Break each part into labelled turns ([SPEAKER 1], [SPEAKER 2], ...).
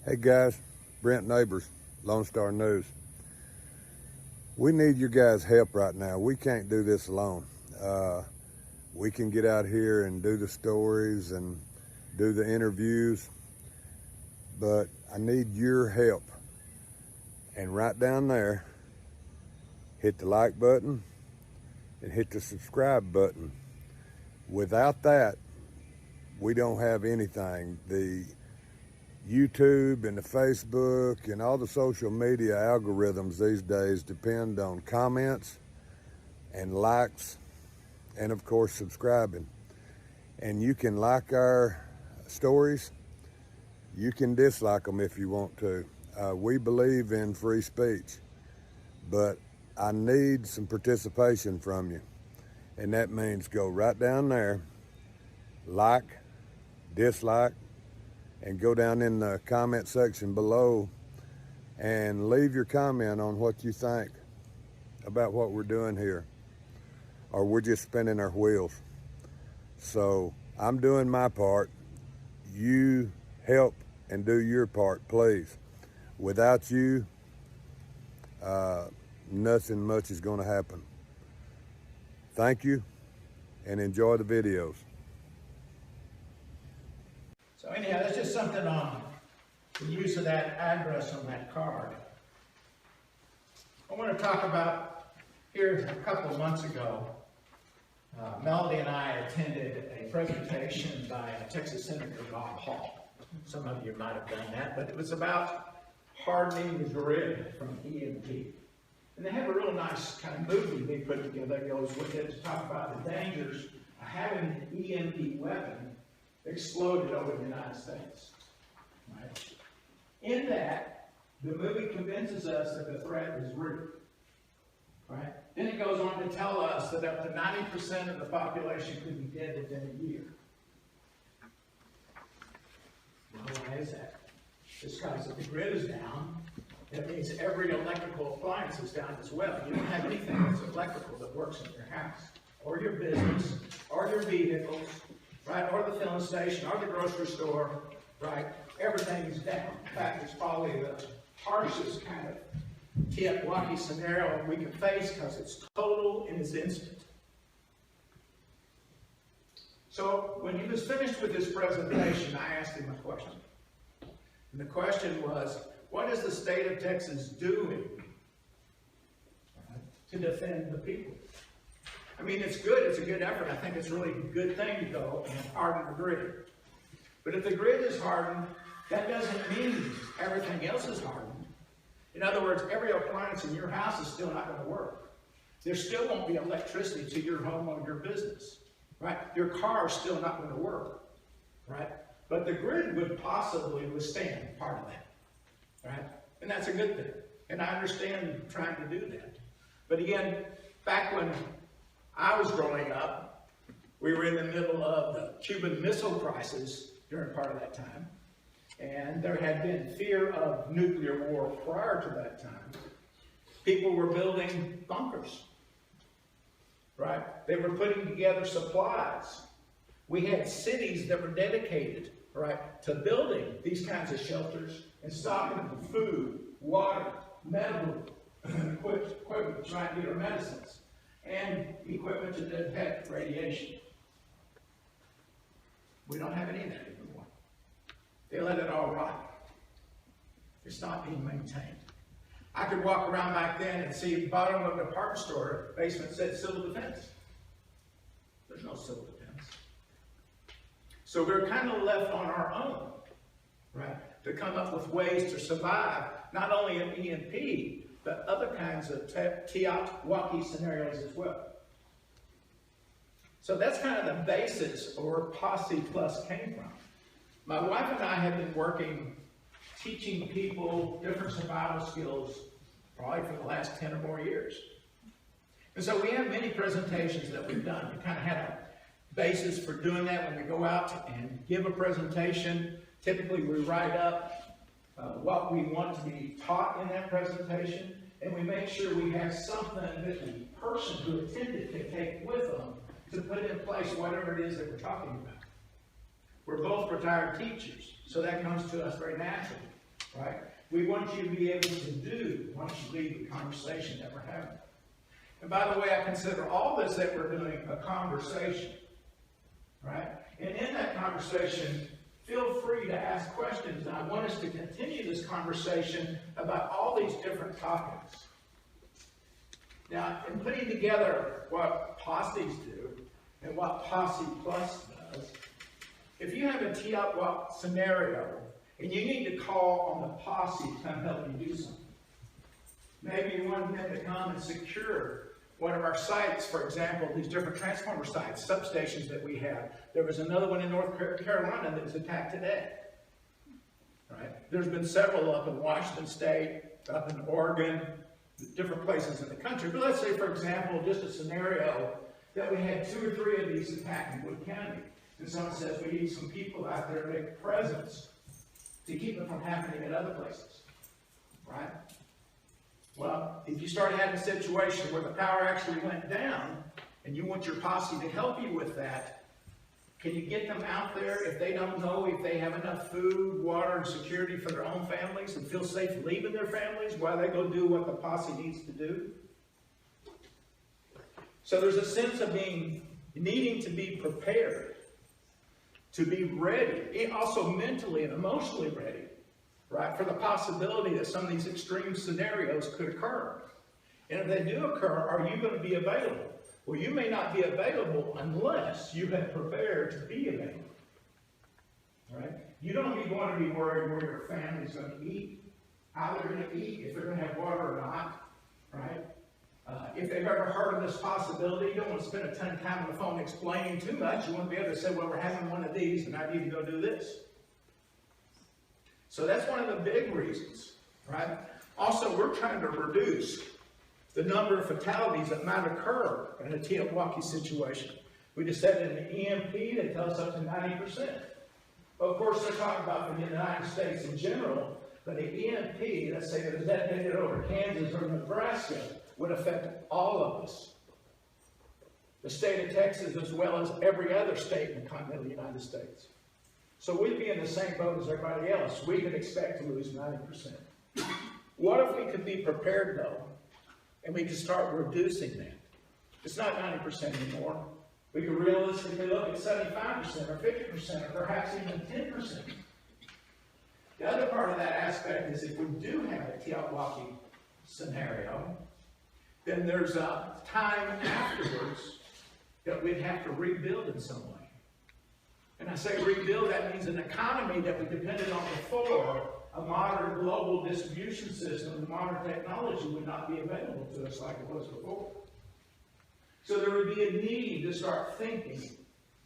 [SPEAKER 1] Hey guys, Brent Neighbors, Lone Star News. We need your guys' help right now. We can't do this alone. We can get out here and do the stories and do the interviews, but I need your help. And right down there, hit the like button and hit the subscribe button. Without that, we don't have anything. The YouTube and the Facebook and all the social media algorithms these days depend on comments and likes and of course subscribing. And you can like our stories, you can dislike them if you want to. We believe in free speech, but I need some participation from you. And that means go right down there, like, dislike, and go down in the comment section below and leave your comment on what you think about what we're doing here, or we're just spinning our wheels. So I'm doing my part. You help and do your part, please. Without you, nothing much is going to happen. Thank you and enjoy the videos.
[SPEAKER 2] So anyhow, that's just something on the use of that address on that card. I want to talk about, here a couple of months ago, Melody and I attended a presentation by Texas Senator Bob Hall. Some of you might have done that, but it was about hardening the grid from EMP. And they have a real nice kind of movie they put together that goes with it to talk about the dangers of having an EMP weapon exploded over the United States. Right? In that, the movie convinces us that the threat is real. Right? Then it goes on to tell us that up to 90% of the population could be dead within a year. Well, why is that? It's because if the grid is down, that means every electrical appliance is down as well. You don't have anything that's electrical that works in your house, or your business, or your vehicles, right, or the filling station, or the grocery store, right? Everything is down. In fact, it's probably the harshest kind of TEOTWAWKI scenario we can face because it's total and it's instant. So when he was finished with his presentation, I asked him a question. And the question was, what is the state of Texas doing to defend the people? I mean, it's good. It's a good effort. I think it's really a good thing to go and harden the grid. But if the grid is hardened, that doesn't mean everything else is hardened. In other words, every appliance in your house is still not going to work. There still won't be electricity to your home or your business, right? Your car is still not going to work, right? But the grid would possibly withstand part of that, right? And that's a good thing. And I understand trying to do that. But again, back when I was growing up, we were in the middle of the Cuban Missile Crisis during part of that time. And there had been fear of nuclear war prior to that time. People were building bunkers, right? They were putting together supplies. We had cities that were dedicated, right, to building these kinds of shelters and stocking them with food, water, medical equipment, right, either medicines, and equipment to detect radiation. We don't have any of that anymore. They let it all rot. It's not being maintained. I could walk around back then and see the bottom of a department store, basement said civil defense. There's no civil defense. So we're kind of left on our own, right, to come up with ways to survive, not only an EMP, but other kinds of TEOTWAWKI scenarios as well. So that's kind of the basis of where Posse Plus came from. My wife and I have been working, teaching people different survival skills probably for the last 10 or more years. And so we have many presentations that we've done. We kind of had a basis for doing that when we go out and give a presentation. Typically we write up what we want to be taught in that presentation, and we make sure we have something that the person who attended can take with them to put in place whatever it is that we're talking about. We're both retired teachers, so that comes to us very naturally. right? We want you to be able to do once you leave the conversation that we're having. And by the way, I consider all this that we're doing a conversation, right? And in that conversation, feel free to ask questions. And I want us to continue this conversation about all these different topics. Now, in putting together what Posses do and what Posse Plus does, if you have a TEOTWAWKI scenario and you need to call on the Posse to come help you do something, maybe you want them to come and secure one of our sites, for example, these different transformer sites, substations that we have. There was another one in North Carolina that was attacked today. Right? There's been several up in Washington State, up in Oregon, different places in the country. But let's say, for example, just a scenario that we had 2 or 3 of these attacked in Wood County. And someone says we need some people out there to make a presence to keep it from happening in other places. Right? Well, if you start having a situation where the power actually went down and you want your posse to help you with that, can you get them out there if they don't know if they have enough food, water, and security for their own families and feel safe leaving their families while they go do what the posse needs to do? So there's a sense of needing to be prepared, to be ready, also mentally and emotionally ready. Right, for the possibility that some of these extreme scenarios could occur. And if they do occur, are you going to be available? Well, you may not be available unless you have prepared to be available. Right? You don't want to be worried where your family's going to eat, how they're going to eat, if they're going to have water or not. Right? If they've ever heard of this possibility, you don't want to spend a ton of time on the phone explaining too much. You want to be able to say, well, we're having one of these, and I need to go do this. So that's one of the big reasons, right? Also, we're trying to reduce the number of fatalities that might occur in a TEOTWAWKI situation. We just said in the EMP, they tell us up to 90%. Well, of course, they're talking about the United States in general, but the EMP, let's say that was detonated over Kansas or Nebraska, would affect all of us. The state of Texas, as well as every other state in the continental United States. So we'd be in the same boat as everybody else. We could expect to lose 90%. What if we could be prepared, though, and we could start reducing that? It's not 90% anymore. We could realistically look at 75% or 50% or perhaps even 10%. The other part of that aspect is if we do have a TEOTWAWKI scenario, then there's a time afterwards that we'd have to rebuild in some way. And I say rebuild, that means an economy that we depended on before, a modern global distribution system, and modern technology would not be available to us like it was before. So there would be a need to start thinking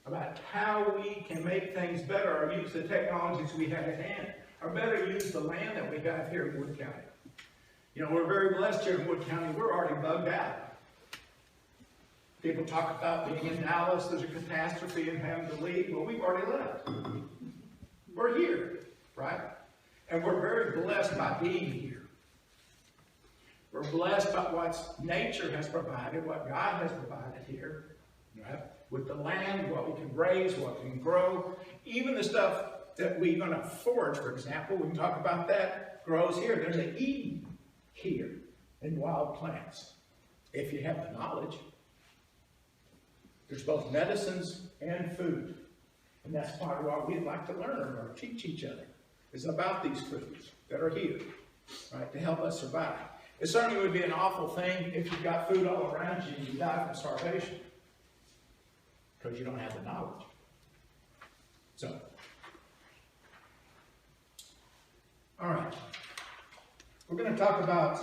[SPEAKER 2] about how we can make things better, or use the technologies we have at hand, or better use the land that we have here in Wood County. You know, we're very blessed here in Wood County. We're already bugged out. People talk about being in Dallas, there's a catastrophe and having to leave. Well, we've already left. We're here, right? And we're very blessed by being here. We're blessed by what nature has provided, what God has provided here, right? With the land, what we can raise, what we can grow. Even the stuff that we're going to forage, for example, we can talk about that, grows here. There's an Eden here in wild plants, if you have the knowledge. There's both medicines and food. And that's part of what we'd like to learn or teach each other, is about these foods that are here, right, to help us survive. It certainly would be an awful thing if you've got food all around you and you die from starvation because you don't have the knowledge. So, all right. We're going to talk about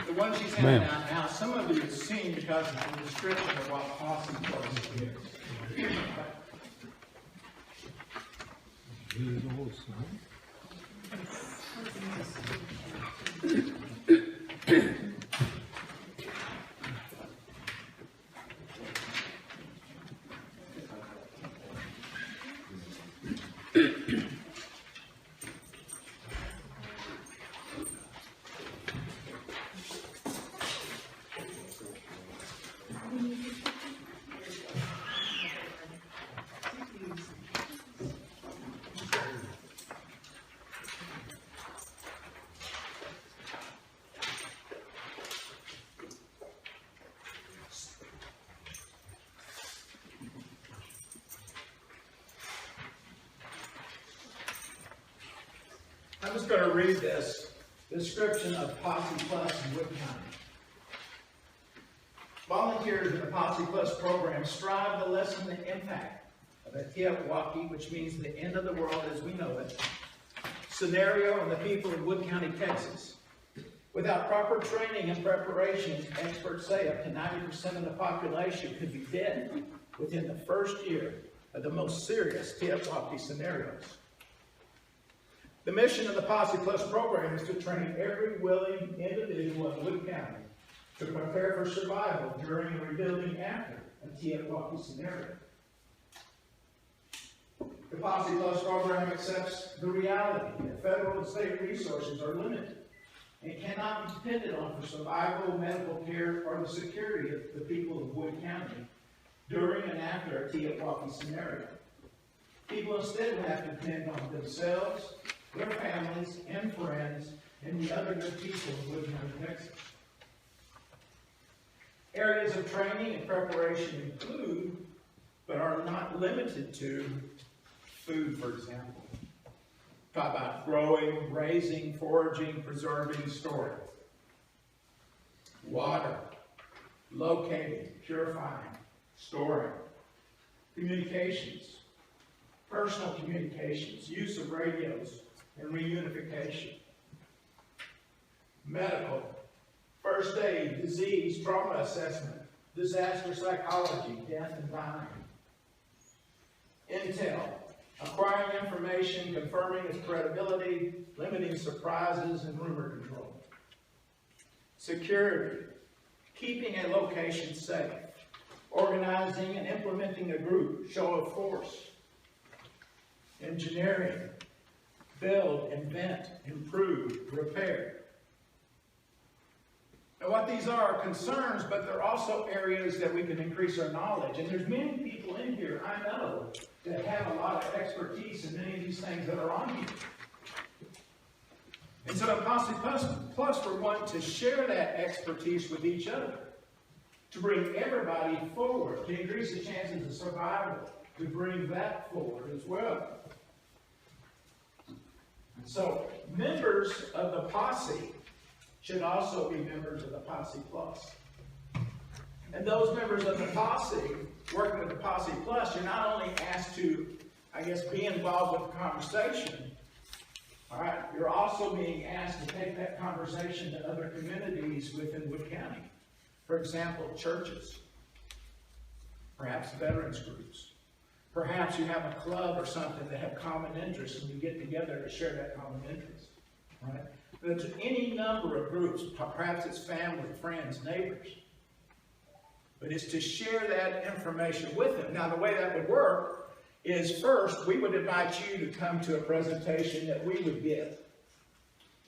[SPEAKER 2] the one she's handing out now, some of you have seen because of the description of what Posse Plus is. going to read this description of Posse Plus in Wood County. Volunteers in the Posse Plus program strive to lessen the impact of a TEOTWAWKI, which means the end of the world as we know it, scenario on the people of Wood County, Texas. Without proper training and preparation, experts say up to 90% of the population could be dead within the first year of the most serious TEOTWAWKI scenarios. The mission of the Posse Plus program is to train every willing individual in Wood County to prepare for survival during and rebuilding after a TEOTWAWKI scenario. The Posse Plus program accepts the reality that federal and state resources are limited and cannot be depended on for survival, medical care, or the security of the people of Wood County during and after a TEOTWAWKI scenario. People instead will have to depend on themselves, their families, and friends, and the other good people of Wood County, Texas. Areas of training and preparation include, but are not limited to, food, for example. Talk about growing, raising, foraging, preserving, storing. Water, locating, purifying, storing. Communications, personal communications, use of radios, and reunification. Medical, first aid, disease, trauma assessment, disaster psychology, death and dying. Intel, acquiring information, confirming its credibility, limiting surprises, and rumor control. Security, keeping a location safe, organizing and implementing a group, show of force. Engineering, build, invent, improve, repair. And what these are concerns, but they're also areas that we can increase our knowledge. And there's many people in here, I know, that have a lot of expertise in many of these things that are on here. And so at Posse Plus, we're wanting to share that expertise with each other, to bring everybody forward, to increase the chances of survival, to bring that forward as well. So members of the Posse should also be members of the Posse Plus. And those members of the Posse, working with the Posse Plus, you're not only asked to, I guess, be involved with the conversation, all right, you're also being asked to take that conversation to other communities within Wood County. For example, churches, perhaps veterans groups. Perhaps you have a club or something that have common interests and you get together to share that common interest, right? There's any number of groups, perhaps it's family, friends, neighbors. But it's to share that information with them. Now, the way that would work is first, we would invite you to come to a presentation that we would give.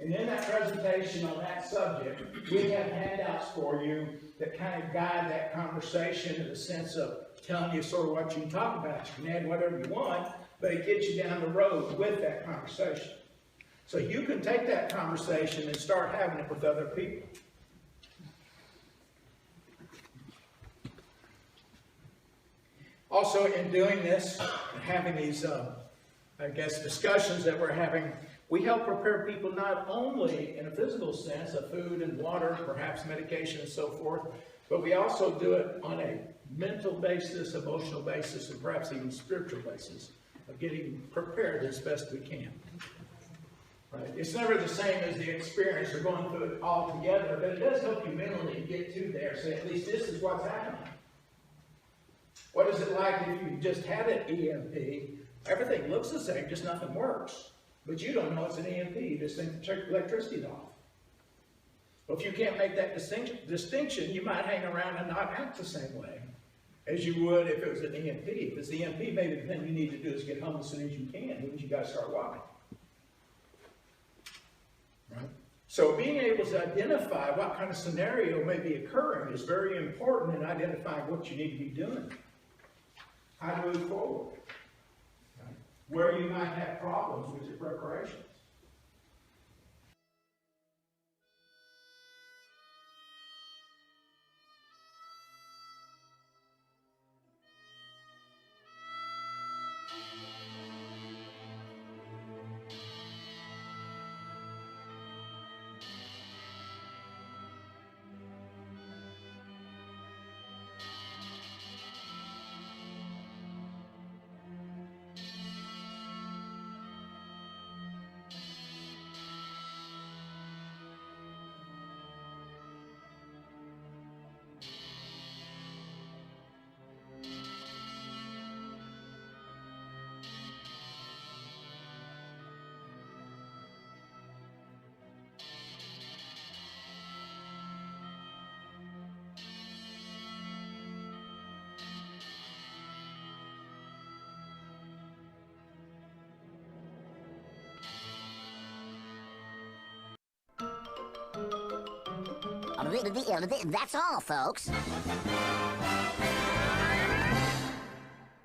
[SPEAKER 2] And in that presentation on that subject, we have handouts for you that kind of guide that conversation in the sense of telling you sort of what you can talk about. You can add whatever you want, but it gets you down the road with that conversation. So you can take that conversation and start having it with other people. Also, in doing this, having these, I guess, discussions that we're having, we help prepare people not only in a physical sense of food and water, perhaps medication and so forth, but we also do it on a mental basis, emotional basis, and perhaps even spiritual basis of getting prepared as best we can. Right? It's never the same as the experience or going through it all together, but it does help you mentally get to there. So at least this is what's happening. What is it like if you just had an EMP? Everything looks the same, just nothing works. But you don't know it's an EMP. You just think the electricity's off. Well, if you can't make that distinction, you might hang around and not act the same way as you would if it was an EMP. If it's the EMP, maybe the thing you need to do is get home as soon as you can, because you got to start walking. Right? So being able to identify what kind of scenario may be occurring is very important in identifying what you need to be doing. How to move forward. Right? Where you might have problems with your preparations.
[SPEAKER 3] That's all, folks.